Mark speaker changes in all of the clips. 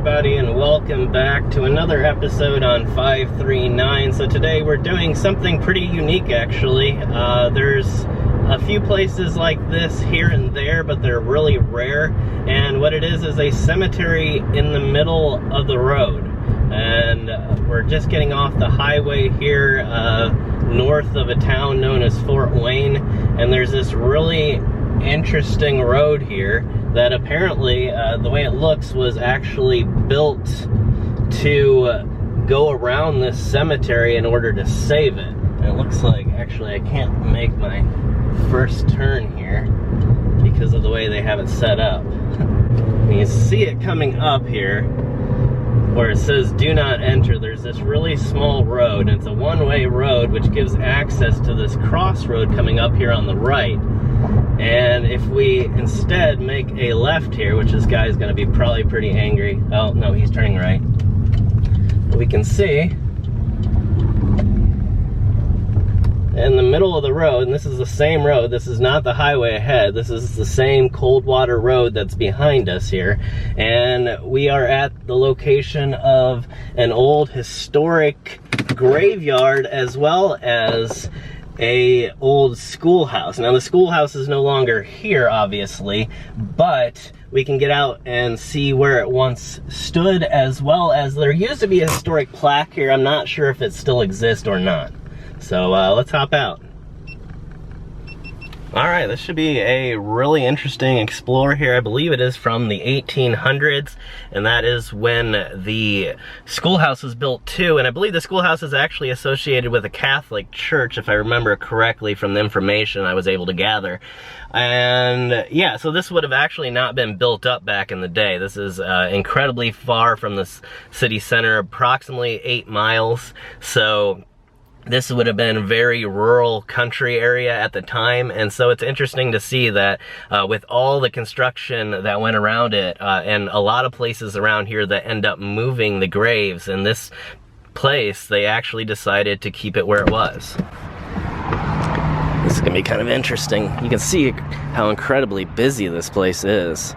Speaker 1: everybody, and welcome back to another episode on 539. So today we're doing something pretty unique, actually. There's a few places like this here and there, but they're really rare. And what it is a cemetery in the middle of the road. And we're just getting off the highway here north of a town known as Fort Wayne. And there's this really interesting road here that apparently, the way it looks, was actually built to go around this cemetery in order to save it. And it looks like, actually, I can't make my first turn here because of the way they have it set up. And you see it coming up here where it says do not enter. There's this really small road, and it's a one-way road which gives access to this crossroad coming up here on the right. And if we instead make a left here, which this guy's gonna be probably pretty angry. Oh, no, he's turning right. We can see in the middle of the road, and this is the same road, this is not the highway ahead, this is the same Coldwater Road that's behind us here. And we are at the location of an old historic graveyard as well as a old schoolhouse. Now the schoolhouse is no longer here, obviously, but we can get out and see where it once stood, as well as there used to be a historic plaque here. I'm not sure if it still exists or not. So let's hop out. All right, this should be a really interesting explore here. I believe it is from the 1800s, and that is when the schoolhouse was built too. And I believe the schoolhouse is actually associated with a Catholic church, if I remember correctly from the information I was able to gather. And yeah, so this would have actually not been built up back in the day. This is incredibly far from the city center, approximately 8 miles. So this would have been a very rural country area at the time, and so it's interesting to see that with all the construction that went around it, and a lot of places around here that end up moving the graves, in this place, they actually decided to keep it where it was. This is gonna be kind of interesting. You can see how incredibly busy this place is.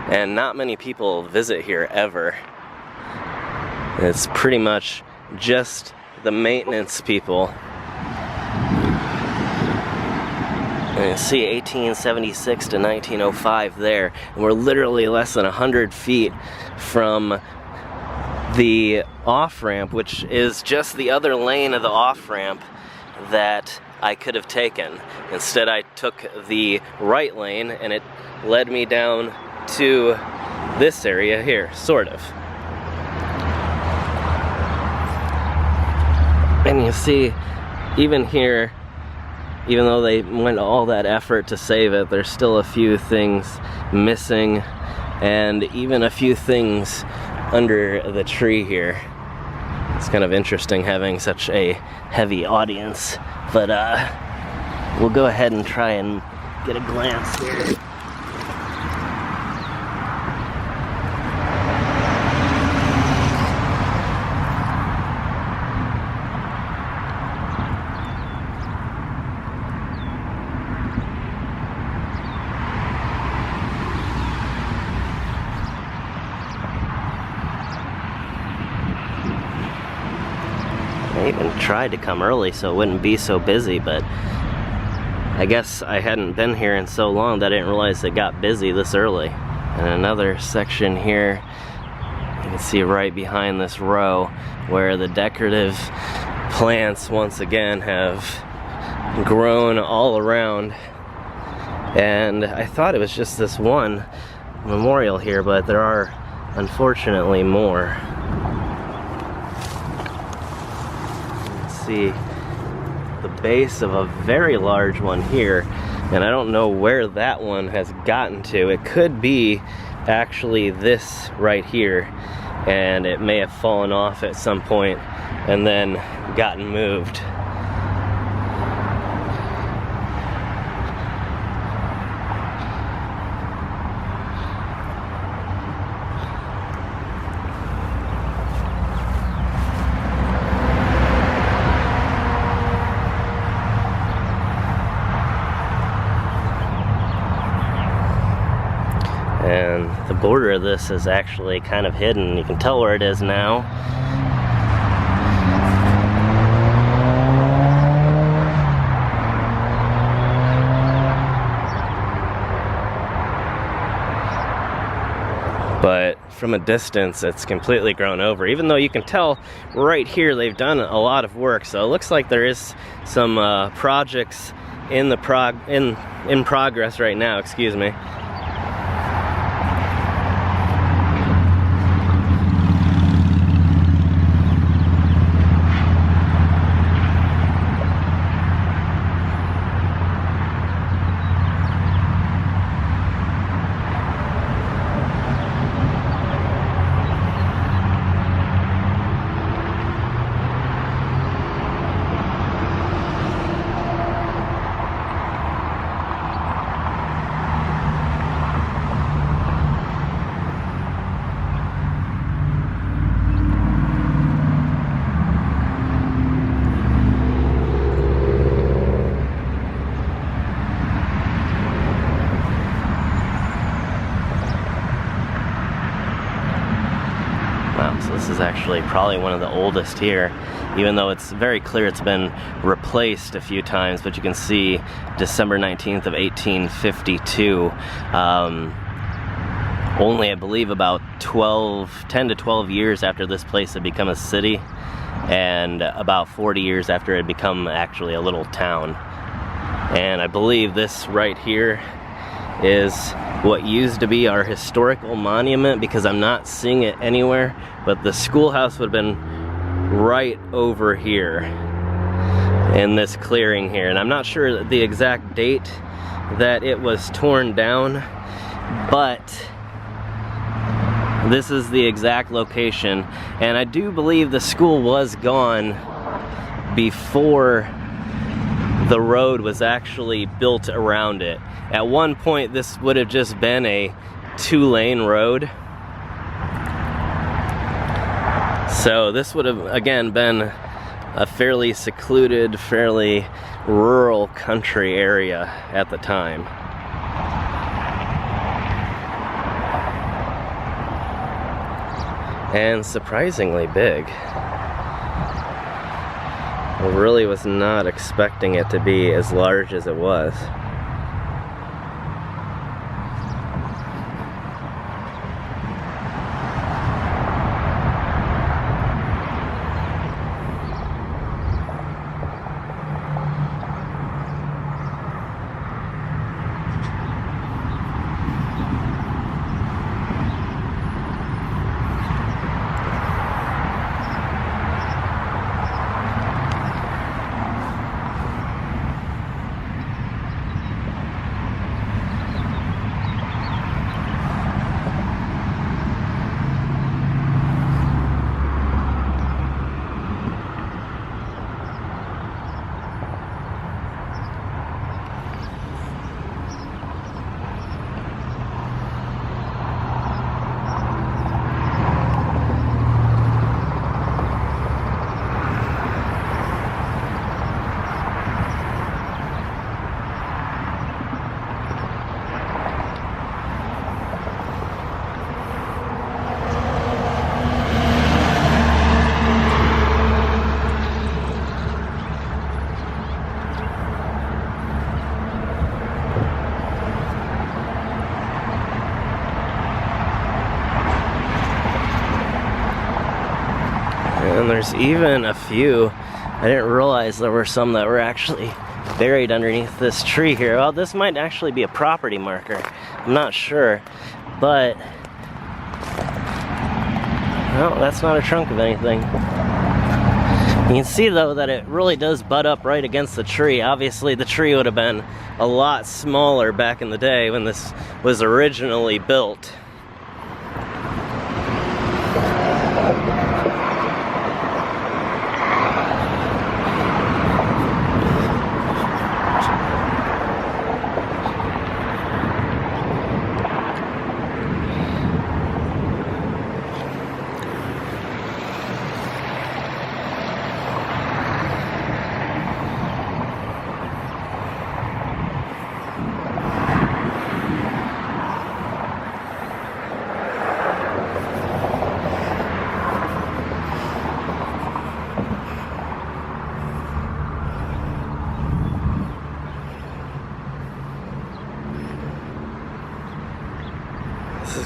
Speaker 1: And not many people visit here ever. It's pretty much just the maintenance people. And you see 1876 to 1905 there. And we're literally less than 100 feet from the off-ramp, which is just the other lane of the off-ramp that I could have taken. Instead, I took the right lane, and it led me down to this area here, sort of. And you see, even here, even though they went all that effort to save it, there's still a few things missing, and even a few things under the tree here. It's kind of interesting having such a heavy audience, but we'll go ahead and try and get a glance here. I even tried to come early so it wouldn't be so busy, but I guess I hadn't been here in so long that I didn't realize it got busy this early. And another section here, you can see right behind this row where the decorative plants once again have grown all around. And I thought it was just this one memorial here, but there are unfortunately more. See the base of a very large one here, and I don't know where that one has gotten to. It could be actually this right here, and it may have fallen off at some point and then gotten moved. And the border of this is actually kind of hidden. You can tell where it is now. But from a distance, it's completely grown over. Even though you can tell right here they've done a lot of work. So it looks like there is some projects in progress right now. Excuse me. So this is actually probably one of the oldest here, even though it's very clear it's been replaced a few times, but you can see December 19th of 1852. Only, I believe, about 10 to 12 years after this place had become a city, and about 40 years after it had become actually a little town. And I believe this right here is what used to be our historical monument, because I'm not seeing it anywhere, but the schoolhouse would have been right over here in this clearing here. And I'm not sure the exact date that it was torn down, but this is the exact location. And I do believe the school was gone before the road was actually built around it. At one point, this would have just been a 2-lane road. So this would have, again, been a fairly secluded, fairly rural country area at the time. And surprisingly big. I really was not expecting it to be as large as it was. And there's even a few, I didn't realize there were some that were actually buried underneath this tree here. Well, this might actually be a property marker. I'm not sure, but no, that's not a trunk of anything. You can see though that it really does butt up right against the tree. Obviously the tree would have been a lot smaller back in the day when this was originally built.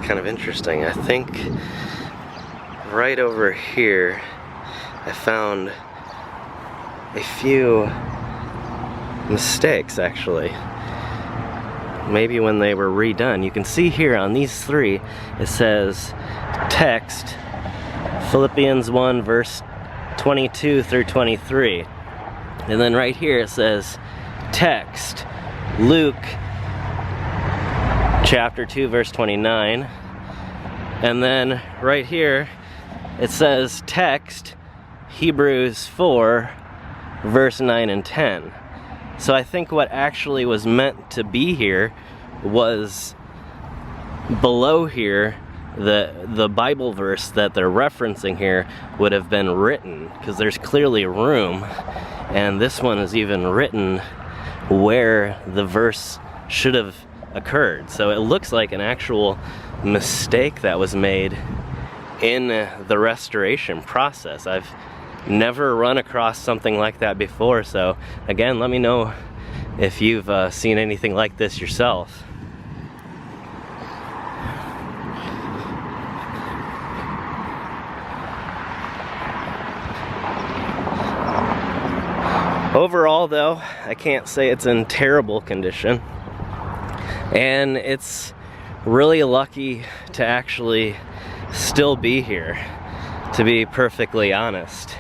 Speaker 1: kind of interesting. I think right over here I found a few mistakes actually. Maybe when they were redone. You can see here on these three it says text Philippians 1 verse 22 through 23. And then right here it says text Luke chapter 2 verse 29. And then right here it says text Hebrews 4 verse 9 and 10. So I think what actually was meant to be here was below here. The Bible verse that they're referencing here would have been written, because there's clearly room, and this one is even written where the verse should have occurred. So it looks like an actual mistake that was made in the restoration process. I've never run across something like that before, so again, let me know if you've seen anything like this yourself. Overall though, I can't say it's in terrible condition, and it's really lucky to actually still be here, to be perfectly honest.